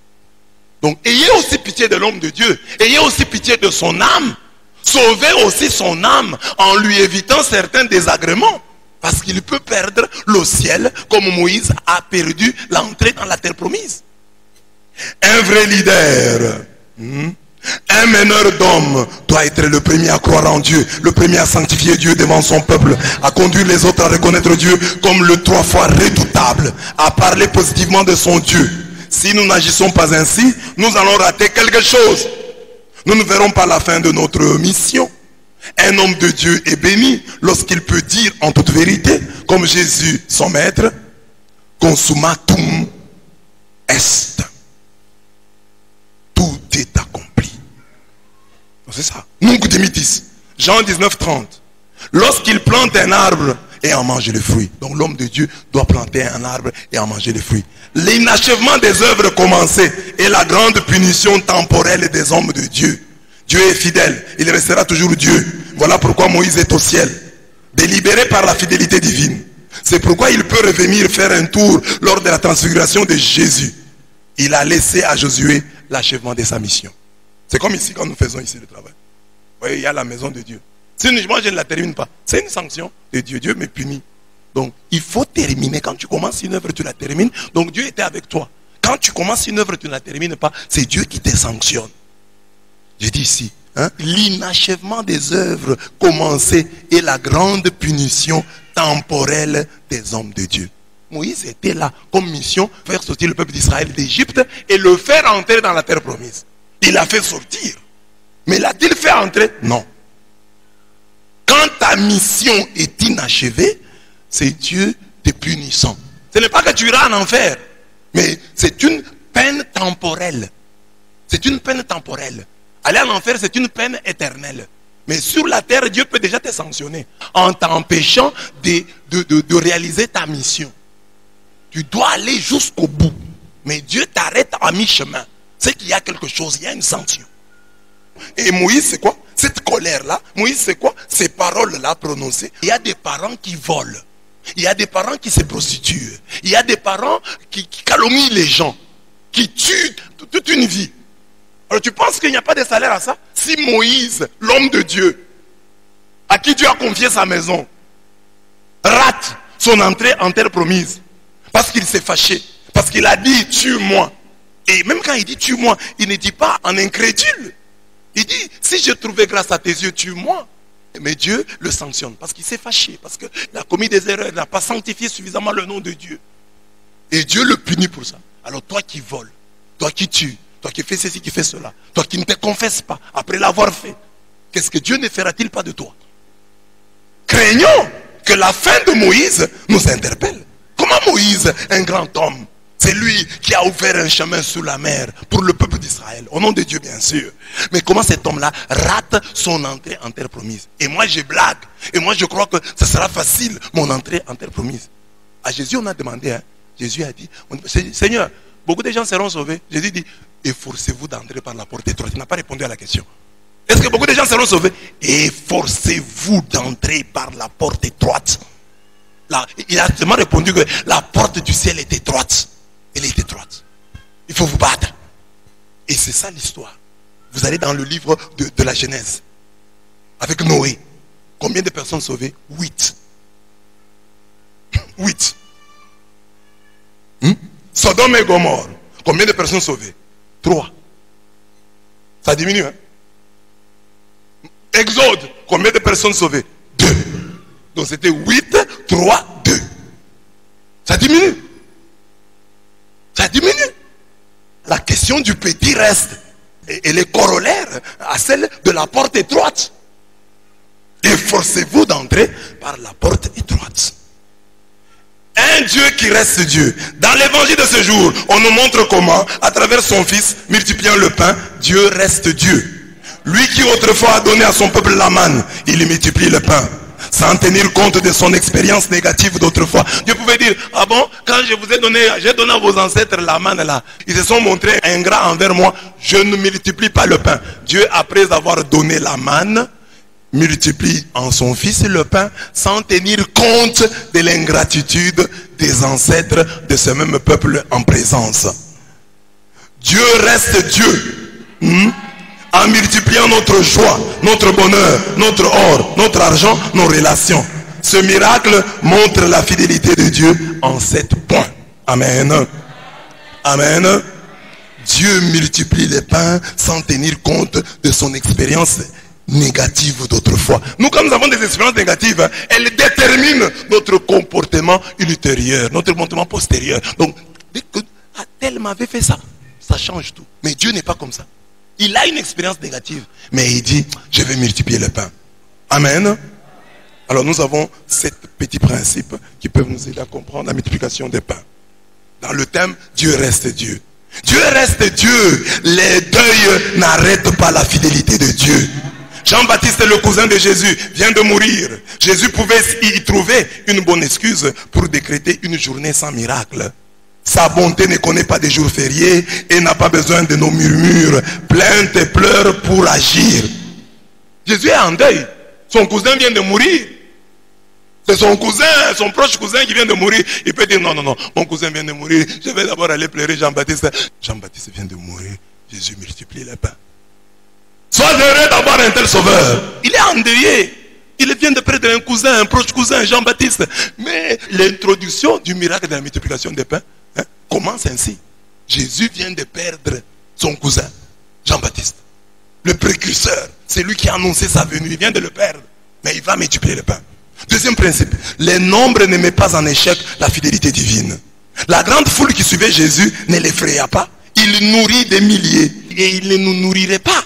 Donc, ayez aussi pitié de l'homme de Dieu. Ayez aussi pitié de son âme. Sauvez aussi son âme en lui évitant certains désagréments. Parce qu'il peut perdre le ciel comme Moïse a perdu l'entrée dans la terre promise. Un vrai leader, un meneur d'hommes doit être le premier à croire en Dieu, le premier à sanctifier Dieu devant son peuple, à conduire les autres à reconnaître Dieu comme le 3 fois redoutable, à parler positivement de son Dieu. Si nous n'agissons pas ainsi, nous allons rater quelque chose. Nous ne verrons pas la fin de notre mission. Un homme de Dieu est béni lorsqu'il peut dire en toute vérité, comme Jésus son maître, consummatum est. Tout est accompli. C'est ça. Nunc dimittis. Jean 19:30. Lorsqu'il plante un arbre et en mange les fruits. Donc l'homme de Dieu doit planter un arbre et en manger les fruits. L'inachèvement des œuvres commencées est la grande punition temporelle des hommes de Dieu. Dieu est fidèle, il restera toujours Dieu. Voilà pourquoi Moïse est au ciel, délibéré par la fidélité divine. C'est pourquoi il peut revenir faire un tour lors de la transfiguration de Jésus. Il a laissé à Josué l'achèvement de sa mission. C'est comme ici quand nous faisons ici le travail. Vous voyez, il y a la maison de Dieu. Si moi je ne la termine pas, c'est une sanction de Dieu. Dieu me punit. Donc il faut terminer. Quand tu commences une œuvre, tu la termines. Donc Dieu était avec toi. Quand tu commences une œuvre, tu ne la termines pas, c'est Dieu qui te sanctionne. Je dis ici, l'inachèvement des œuvres commencées est la grande punition temporelle des hommes de Dieu. Moïse était là comme mission, faire sortir le peuple d'Israël d'Égypte et le faire entrer dans la terre promise. Il l'a fait sortir. Mais l'a-t-il fait entrer? Non. Quand ta mission est inachevée, c'est Dieu te punissant. Ce n'est pas que tu iras en enfer, mais c'est une peine temporelle. C'est une peine temporelle. Aller en enfer, c'est une peine éternelle. Mais sur la terre, Dieu peut déjà te sanctionner en t'empêchant de réaliser ta mission. Tu dois aller jusqu'au bout. Mais Dieu t'arrête à mi-chemin. C'est qu'il y a quelque chose, il y a une sanction. Et Moïse, c'est quoi? Cette colère-là, Moïse, c'est quoi? Ces paroles-là prononcées. Il y a des parents qui volent. Il y a des parents qui se prostituent. Il y a des parents qui calomnient les gens. Qui tuent toute une vie. Alors tu penses qu'il n'y a pas de salaire à ça? Si Moïse, l'homme de Dieu, à qui Dieu a confié sa maison, rate son entrée en terre promise, parce qu'il s'est fâché, parce qu'il a dit tue-moi. Et même quand il dit tue-moi, il ne dit pas en incrédule. Il dit si je trouvais grâce à tes yeux, tue-moi. Mais Dieu le sanctionne parce qu'il s'est fâché, parce qu'il a commis des erreurs, il n'a pas sanctifié suffisamment le nom de Dieu. Et Dieu le punit pour ça. Alors toi qui voles, toi qui tues, toi qui fais ceci, qui fais cela, toi qui ne te confesses pas après l'avoir fait, qu'est-ce que Dieu ne fera-t-il pas de toi? Craignons que la fin de Moïse nous interpelle. Comment Moïse, un grand homme, c'est lui qui a ouvert un chemin sous la mer pour le peuple d'Israël, au nom de Dieu bien sûr. Mais comment cet homme-là rate son entrée en terre promise? Et moi je blague, et moi je crois que ce sera facile mon entrée en terre promise. À Jésus on a demandé, Jésus a dit, Seigneur, beaucoup de gens seront sauvés. Jésus dit, efforcez-vous d'entrer par la porte étroite. Il n'a pas répondu à la question. Est-ce que beaucoup de gens seront sauvés? Efforcez-vous d'entrer par la porte étroite. Là, il a seulement répondu que la porte du ciel est étroite. Elle est étroite. Il faut vous battre. Et c'est ça l'histoire. Vous allez dans le livre de la Genèse. Avec Noé. Combien de personnes sauvées? 8. 8. Sodome et Gomorrhe. Combien de personnes sauvées? 3. Ça diminue, hein? Exode. Combien de personnes sauvées? 2. Donc c'était 8, 3, 2. Ça diminue. Ça diminue. La question du petit reste. Et les corollaires à celle de la porte étroite. Efforcez-vous d'entrer par la porte étroite. Un Dieu qui reste Dieu. Dans l'évangile de ce jour, on nous montre comment, à travers son Fils, multipliant le pain, Dieu reste Dieu. Lui qui autrefois a donné à son peuple la manne, il multiplie le pain. Sans tenir compte de son expérience négative d'autrefois. Dieu pouvait dire, ah bon, quand je vous ai donné, j'ai donné à vos ancêtres la manne là, ils se sont montrés ingrats envers moi, je ne multiplie pas le pain. Dieu, après avoir donné la manne, multiplie en son Fils le pain sans tenir compte de l'ingratitude des ancêtres de ce même peuple en présence. Dieu reste Dieu. En multipliant notre joie, notre bonheur, notre or, notre argent, nos relations. Ce miracle montre la fidélité de Dieu en 7 points. Amen. Amen. Dieu multiplie les pains sans tenir compte de son expérience négative d'autrefois. Nous, quand nous avons des expériences négatives, elles déterminent notre comportement ultérieur, notre comportement postérieur. Donc, dès que tel m'avait fait ça, ça change tout. Mais Dieu n'est pas comme ça. Il a une expérience négative, mais il dit, je vais multiplier le pain. Amen. Alors nous avons 7 petits principes qui peuvent nous aider à comprendre la multiplication des pains. Dans le thème, Dieu reste Dieu. Dieu reste Dieu. Les deuils n'arrêtent pas la fidélité de Dieu. Jean-Baptiste, le cousin de Jésus, vient de mourir. Jésus pouvait y trouver une bonne excuse pour décréter une journée sans miracle. Sa bonté ne connaît pas des jours fériés et n'a pas besoin de nos murmures, plaintes et pleurs pour agir. Jésus est en deuil. Son cousin vient de mourir. C'est son cousin, son proche cousin qui vient de mourir. Il peut dire non, non, non, mon cousin vient de mourir. Je vais d'abord aller pleurer Jean-Baptiste. Jean-Baptiste vient de mourir. Jésus multiplie les pains. Sois heureux d'avoir un tel sauveur. Il est endeuillé. Il vient de perdre un cousin, un proche cousin, Jean-Baptiste. Mais l'introduction du miracle de la multiplication des pains commence ainsi. Jésus vient de perdre son cousin, Jean-Baptiste. Le précurseur, c'est lui qui a annoncé sa venue. Il vient de le perdre. Mais il va multiplier le pain. Deuxième principe, les nombres ne mettent pas en échec la fidélité divine. La grande foule qui suivait Jésus ne l'effraya pas. Il nourrit des milliers et il ne nous nourrirait pas.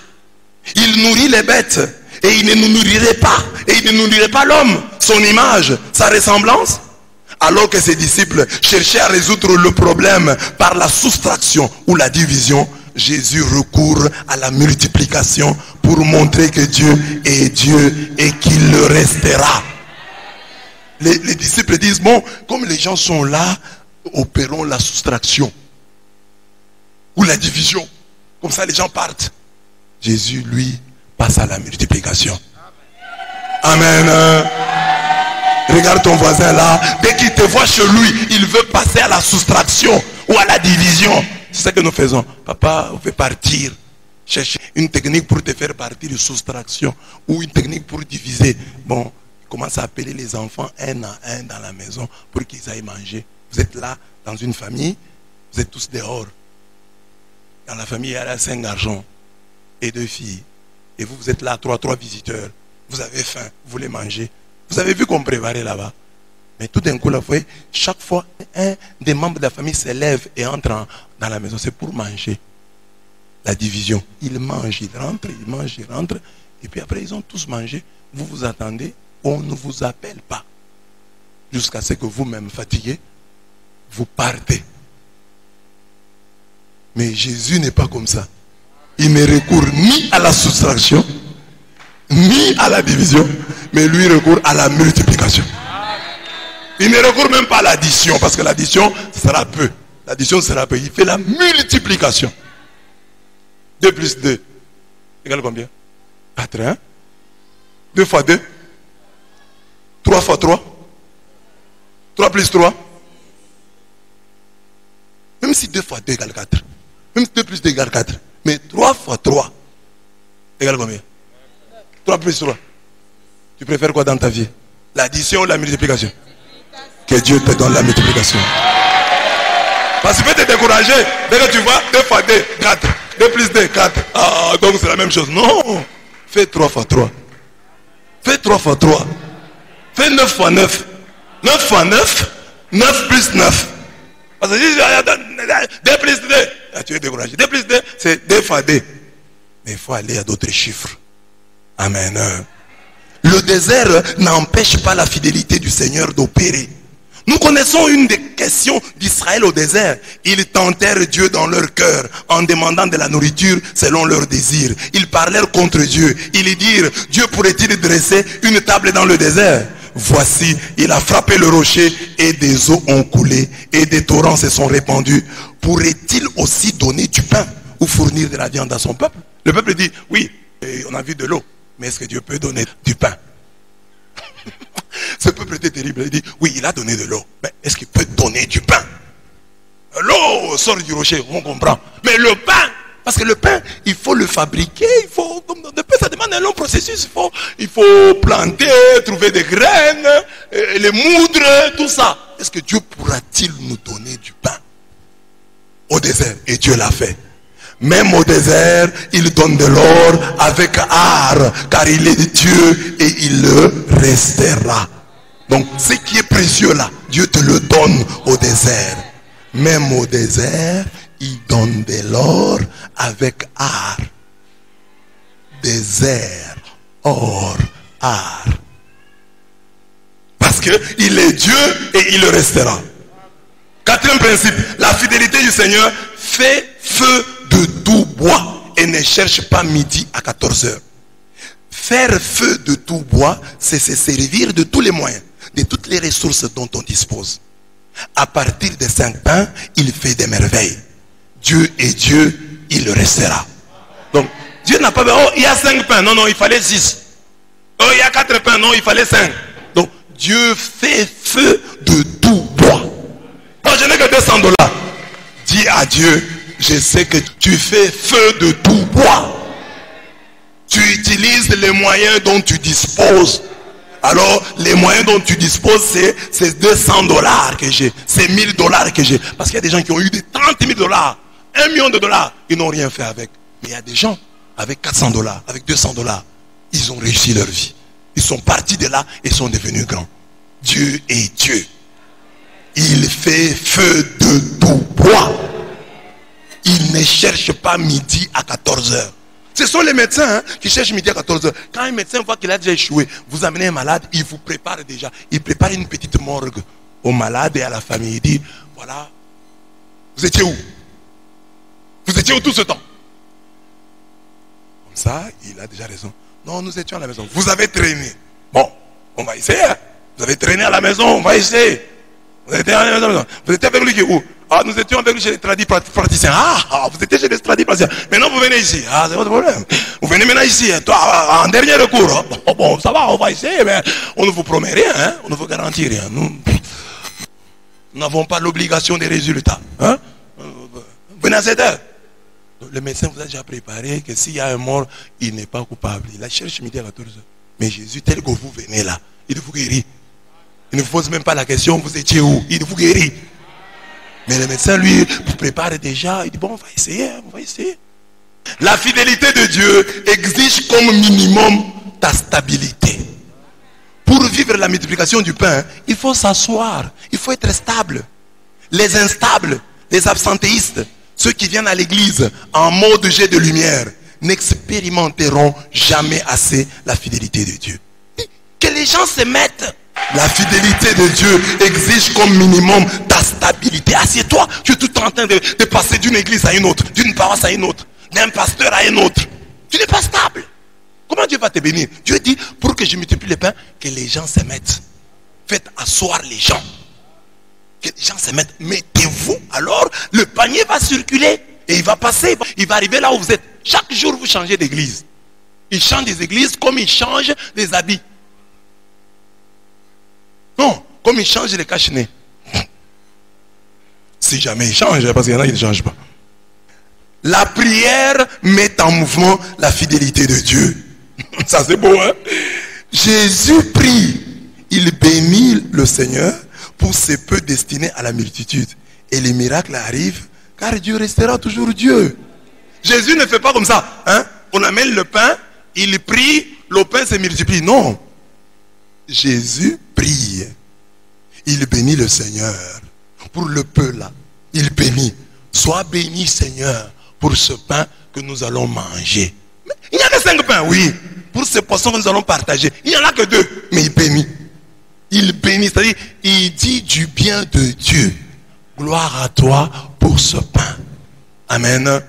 Il nourrit les bêtes et il ne nous nourrirait pas. Et il ne nourrirait pas l'homme, son image, sa ressemblance. Alors que ses disciples cherchaient à résoudre le problème par la soustraction ou la division, Jésus recourt à la multiplication pour montrer que Dieu est Dieu et qu'il le restera. Les disciples disent, bon, comme les gens sont là, opérons la soustraction ou la division. Comme ça, les gens partent. Jésus, lui, passe à la multiplication. Amen. Regarde ton voisin là. Dès qu'il te voit chez lui, il veut passer à la soustraction ou à la division. C'est ça que nous faisons. Papa, on veut partir. Chercher une technique pour te faire partir de soustraction ou une technique pour diviser. Bon, commence à appeler les enfants un à un dans la maison pour qu'ils aillent manger. Vous êtes là, dans une famille, vous êtes tous dehors. Dans la famille, il y a 5 garçons et 2 filles. Et vous êtes là, 3 visiteurs. Vous avez faim, vous voulez manger. Vous avez vu qu'on préparait là-bas. Mais tout d'un coup, là, vous voyez, chaque fois, un des membres de la famille s'élève et entre dans la maison. C'est pour manger. La division. Ils mangent, ils rentrent, ils mangent, ils rentrent. Et puis après, ils ont tous mangé. Vous vous attendez. On ne vous appelle pas. Jusqu'à ce que vous-même, fatigués, vous partez. Mais Jésus n'est pas comme ça. Il ne recourt ni à la soustraction, ni à la division, mais lui recourt à la multiplication. Il ne recourt même pas à l'addition, parce que l'addition sera peu. L'addition sera peu. Il fait la multiplication. 2 plus 2 égale combien? 4, hein? 2 fois 2. 3 fois 3. 3 plus 3. Même si 2 fois 2 égale 4. Même si 2 plus 2 égale 4. Mais 3 fois 3 égale combien? 3 plus 3. Tu préfères quoi dans ta vie? L'addition ou la multiplication? Que Dieu te donne la multiplication. Parce qu'il peut te décourager. Dès que tu vois 2 fois 2, 4. 2 plus 2, 4. Ah, donc c'est la même chose. Non. Fais 3 fois 3. Fais 3 fois 3. Fais 9 fois 9. 9 fois 9. 9 plus 9. Parce que si 2 plus 2, tu es découragé. 2 plus 2, c'est 2 fois 2. Mais il faut aller à d'autres chiffres. Amen. Le désert n'empêche pas la fidélité du Seigneur d'opérer. Nous connaissons une des questions d'Israël au désert. Ils tentèrent Dieu dans leur cœur en demandant de la nourriture selon leurs désirs. Ils parlèrent contre Dieu. Ils dirent, Dieu pourrait-il dresser une table dans le désert? Voici, il a frappé le rocher et des eaux ont coulé et des torrents se sont répandus. Pourrait-il aussi donner du pain ou fournir de la viande à son peuple? Le peuple dit, oui, on a vu de l'eau, mais est-ce que Dieu peut donner du pain? Ce peuple était terrible. Il dit, oui, il a donné de l'eau, mais est-ce qu'il peut donner du pain? L'eau sort du rocher, on comprend. Mais le pain, parce que le pain, il faut le fabriquer, il faut, ça demande un long processus. Il faut planter, trouver des graines, les moudres, tout ça. Est-ce que Dieu pourra-t-il nous donner du pain au désert? Et Dieu l'a fait. Même au désert, il donne de l'or avec art, car il est Dieu et il le restera. Donc, ce qui est précieux là, Dieu te le donne au désert. Même au désert, il donne de l'or avec art. Désert, or, art. Parce qu'il est Dieu et il le restera. Quatrième principe, la fidélité du Seigneur fait feu de tout bois et ne cherche pas midi à 14 heures. Faire feu de tout bois, c'est se servir de tous les moyens, de toutes les ressources dont on dispose. À partir des 5 pains, il fait des merveilles. Dieu est Dieu, il le restera. Donc, Dieu n'a pas besoin, oh, il y a 5 pains, non, non, il fallait 6. Oh, il y a 4 pains, non, il fallait 5. Donc, Dieu fait feu de tout bois. Oh, je n'ai que $200. Dis à Dieu, je sais que tu fais feu de tout bois. Tu utilises les moyens dont tu disposes. Alors, les moyens dont tu disposes, c'est $200 que j'ai. C'est $1000 que j'ai. Parce qu'il y a des gens qui ont eu des $30 000, $1 million, ils n'ont rien fait avec. Mais il y a des gens avec $400, avec $200, ils ont réussi leur vie. Ils sont partis de là et sont devenus grands. Dieu est Dieu. Il fait feu de tout bois. Il ne cherche pas midi à 14 heures. Ce sont les médecins qui cherchent midi à 14 heures. Quand un médecin voit qu'il a déjà échoué, vous amenez un malade, il vous prépare déjà. Il prépare une petite morgue au malade et à la famille. Il dit, voilà, vous étiez où? Vous étiez où tout ce temps? Comme ça, il a déjà raison. Non, nous étions à la maison. Vous avez traîné. Bon, on va essayer. Vous avez traîné à la maison, on va essayer. Vous étiez à la maison. Vous étiez avec lui où? Ah, nous étions avec lui chez les tradis praticiens. Ah, vous étiez chez les tradis praticiens. Maintenant, vous venez ici. Ah, c'est votre problème. Vous venez maintenant ici. Toi, en dernier recours. Bon, ça va, on va essayer, mais on ne vous promet rien. Hein? On ne vous garantit rien. Nous n'avons pas l'obligation des résultats. Hein? Venez à cette heure. Le médecin vous a déjà préparé que s'il y a un mort, il n'est pas coupable. Il la cherche midi à 14 heures. Mais Jésus, tel que vous venez là, il vous guérit. Il ne vous pose même pas la question, vous étiez où? Il vous guérit. Mais le médecin, lui, vous prépare déjà. Il dit, bon, on va essayer, on va essayer. La fidélité de Dieu exige comme minimum ta stabilité. Pour vivre la multiplication du pain, il faut s'asseoir. Il faut être stable. Les instables, les absentéistes, ceux qui viennent à l'église en mode jet de lumière, n'expérimenteront jamais assez la fidélité de Dieu. Que les gens se mettent. La fidélité de Dieu exige comme minimum ta stabilité. Assieds-toi, tu es tout le temps en train de passer d'une église à une autre, d'une paroisse à une autre, d'un pasteur à un autre. Tu n'es pas stable. Comment Dieu va te bénir? Dieu dit, pour que je multiplie les pains, que les gens se mettent. Faites asseoir les gens. Que les gens se mettent. Mettez-vous, alors le panier va circuler. Et il va passer, il va arriver là où vous êtes. Chaque jour, vous changez d'église. Il change des églises comme il change des habits. Non, comme il change les cache-nez. Si jamais il change, parce qu'il y en a qui ne changent pas. La prière met en mouvement la fidélité de Dieu. Ça c'est beau, hein? Jésus prie. Il bénit le Seigneur pour ses peu destinés à la multitude. Et les miracles arrivent, car Dieu restera toujours Dieu. Jésus ne fait pas comme ça. Hein? On amène le pain, il prie, le pain se multiplie. Non. Jésus prie. Il bénit le Seigneur. Pour le peu là, il bénit. Sois béni Seigneur pour ce pain que nous allons manger. Mais il n'y a que 5 pains, oui. Pour ce poisson que nous allons partager. Il n'y en a que 2. Mais il bénit. Il bénit, c'est-à-dire, il dit du bien de Dieu. Gloire à toi pour ce pain. Amen.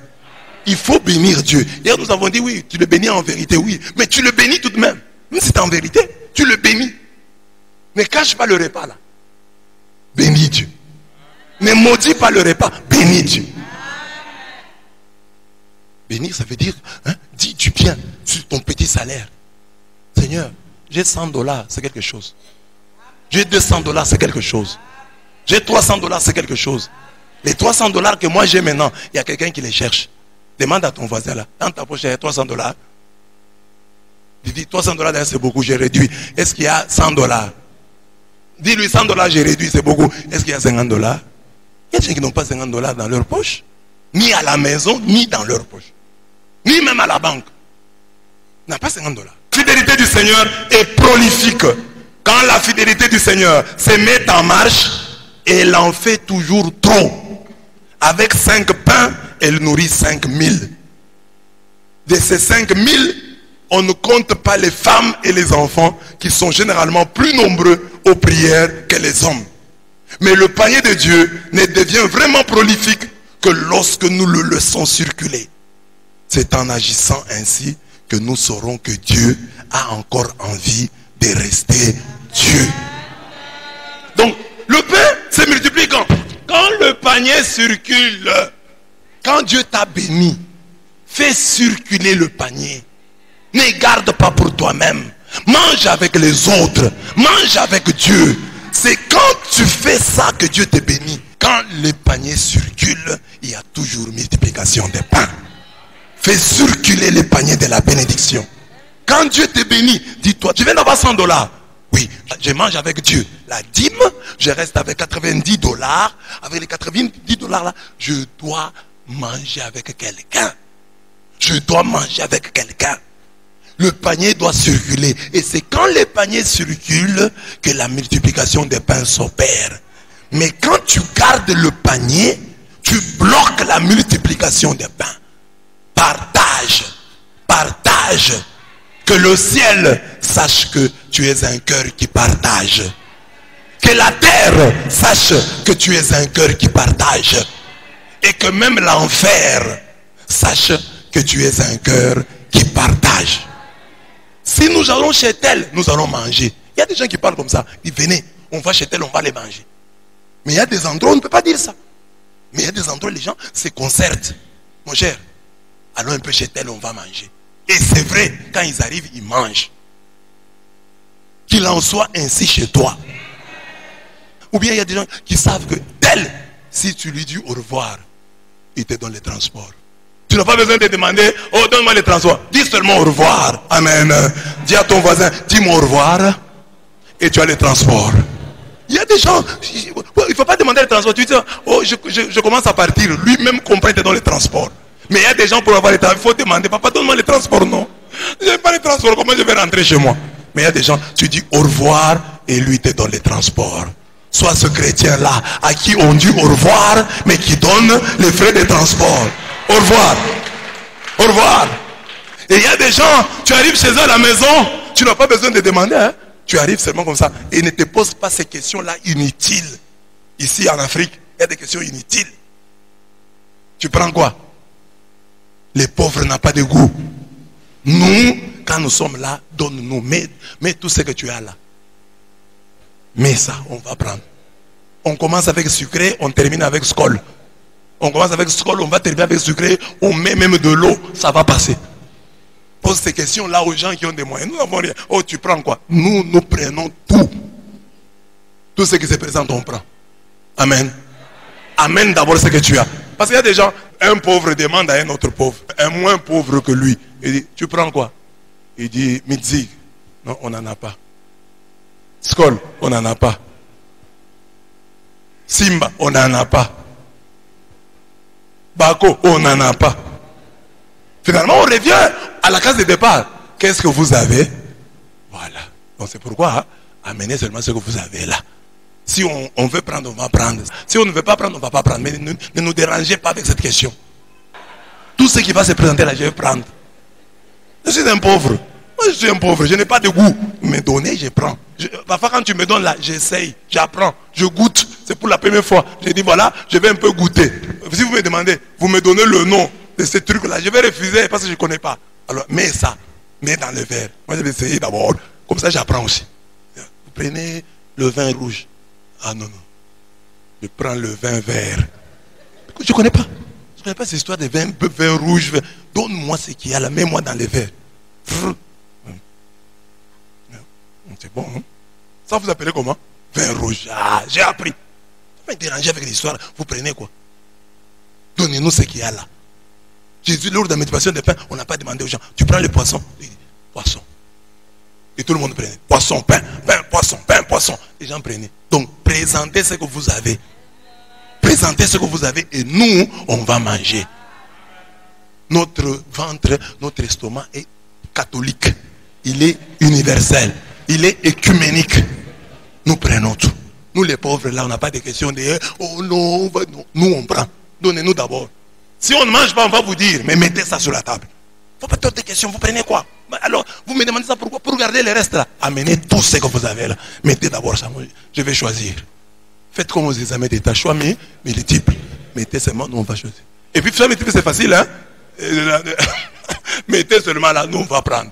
Il faut bénir Dieu. Hier nous avons dit oui, tu le bénis en vérité, oui. Mais tu le bénis tout de même. Même si c'est en vérité, tu le bénis. Ne cache pas le repas là. Bénis Dieu. Ne maudis pas le repas. Bénis Dieu. Bénir, ça veut dire, hein, dis du bien sur ton petit salaire. Seigneur, j'ai $100, c'est quelque chose. J'ai $200, c'est quelque chose. J'ai $300, c'est quelque chose. Les $300 que moi j'ai maintenant, il y a quelqu'un qui les cherche. Demande à ton voisin là, dans ta poche, il y a $300. Il dit $300 c'est beaucoup, j'ai réduit. Est-ce qu'il y a $100? Dis-lui 100 $, j'ai réduit, c'est beaucoup. Est-ce qu'il y a 50 $? Il y a des gens qui n'ont pas 50 $ dans leur poche. Ni à la maison, ni dans leur poche. Ni même à la banque. Il n'a pas 50 $. La fidélité du Seigneur est prolifique. Quand la fidélité du Seigneur se met en marche, elle en fait toujours trop. Avec 5 pains, elle nourrit 5000. De ces 5000, on ne compte pas les femmes et les enfants qui sont généralement plus nombreux aux prières que les hommes. Mais le panier de Dieu ne devient vraiment prolifique que lorsque nous le laissons circuler. C'est en agissant ainsi que nous saurons que Dieu a encore envie de rester Dieu. Donc, le pain se multiplie quand le panier circule. Quand Dieu t'a béni, fais circuler le panier. Ne garde pas pour toi-même. Mange avec les autres. Mange avec Dieu. C'est quand tu fais ça que Dieu te bénit. Quand le panier circule, il y a toujours multiplication des pains. Fais circuler les paniers de la bénédiction. Quand Dieu te bénit, dis-toi, je viens d'avoir 100 $. Oui, je mange avec Dieu. La dîme, je reste avec 90 $. Avec les 90 $ là, je dois manger avec quelqu'un. Je dois manger avec quelqu'un. Le panier doit circuler. Et c'est quand les paniers circulent que la multiplication des pains s'opère. Mais quand tu gardes le panier, tu bloques la multiplication des pains. Partage. Partage. Que le ciel sache que tu es un cœur qui partage. Que la terre sache que tu es un cœur qui partage. Et que même l'enfer sache que tu es un cœur qui partage. Si nous allons chez tel, nous allons manger. Il y a des gens qui parlent comme ça. Ils venez, on va chez tel, on va les manger. Mais il y a des endroits où on ne peut pas dire ça. Mais il y a des endroits où les gens se concertent. Mon cher, allons un peu chez tel, on va manger. Et c'est vrai, quand ils arrivent, ils mangent. Qu'il en soit ainsi chez toi. Ou bien il y a des gens qui savent que tel, si tu lui dis au revoir, il te donne les transports. Tu n'as pas besoin de demander, oh donne-moi les transports. Dis seulement au revoir. Amen. Dis à ton voisin, dis-moi au revoir. Et tu as les transports. Il y a des gens, il ne faut pas demander les transports. Tu dis, oh je commence à partir. Lui-même comprend que tu donnes les transports. Mais il y a des gens pour avoir les transports, il faut demander, papa donne-moi les transports. Non. Je n'ai pas les transports, comment je vais rentrer chez moi? Mais il y a des gens, tu dis au revoir et lui te donne les transports. Soit ce chrétien-là à qui on dit au revoir, mais qui donne les frais de transport. Au revoir. Au revoir. Et il y a des gens, tu arrives chez eux à la maison, tu n'as pas besoin de demander. Hein? Tu arrives seulement comme ça. Et ne te pose pas ces questions-là inutiles. Ici en Afrique, il y a des questions inutiles. Tu prends quoi? Les pauvres n'ont pas de goût. Nous, quand nous sommes là, donne-nous. Mets tout ce que tu as là. Mets ça, on va prendre. On commence avec sucré, on termine avec scol. On commence avec scol, on va terminer avec sucré, on met même de l'eau, ça va passer. Pose ces questions-là aux gens qui ont des moyens. Nous n'avons rien. Oh, tu prends quoi? Nous prenons tout. Tout ce qui se présente, on prend. Amen. Amène d'abord ce que tu as. Parce qu'il y a des gens, un pauvre demande à un autre pauvre, un moins pauvre que lui. Il dit, tu prends quoi? Il dit, Mitzig. Non, on n'en a pas. Skol, on n'en a pas. Simba, on n'en a pas. Bako, on n'en a pas. Finalement, on revient à la case de départ. Qu'est-ce que vous avez? Voilà. Donc c'est pourquoi, hein, amenez seulement ce que vous avez là. Si on veut prendre, on va prendre. Si on ne veut pas prendre, on ne va pas prendre. Mais ne nous dérangez pas avec cette question. Tout ce qui va se présenter là, je vais prendre. Je suis un pauvre. Moi, je suis un pauvre. Je n'ai pas de goût. Me donner, je prends. Parfois, quand tu me donnes là, j'essaye, j'apprends, je goûte. C'est pour la première fois. Je dis, voilà, je vais un peu goûter. Si vous me demandez, vous me donnez le nom de ce truc-là, je vais refuser parce que je ne connais pas. Alors, mets ça. Mets dans le verre. Moi, je vais essayer d'abord. Comme ça, j'apprends aussi. Vous prenez le vin rouge. Ah non, non. Je prends le vin vert. Je ne connais pas. Je ne connais pas cette histoire de vin rouge. Donne-moi ce qu'il y a là. Mets-moi dans le verre. C'est bon, hein? Ça vous appelez comment? Vin rouge. Ah, j'ai appris. Vous me dérangez avec l'histoire. Vous prenez quoi? Donnez-nous ce qu'il y a là. Jésus, lors de la multiplication des pains, on n'a pas demandé aux gens. Tu prends le poisson. Il dit, poisson. Et tout le monde prenait. Poisson, pain, pain, poisson, pain, poisson. poissons. Les gens prenaient. Donc, présentez ce que vous avez. Présentez ce que vous avez et nous, on va manger. Notre ventre, notre estomac est catholique. Il est universel. Il est écuménique. Nous prenons tout. Nous les pauvres là, on n'a pas de questions de oh non, non. Nous on prend. Donnez-nous d'abord. Si on ne mange pas, on va vous dire, mais mettez ça sur la table. Il ne faut pas d'autres questions, vous prenez quoi? Alors, vous me demandez ça pourquoi? Pour garder le reste là. Amenez tout ce que vous avez là. Mettez d'abord ça. Je vais choisir. Faites comme aux examens d'état. Choix multiple. Mettez seulement, nous on va choisir. Et puis choix multiple c'est facile, hein? Mettez seulement là, nous on va prendre.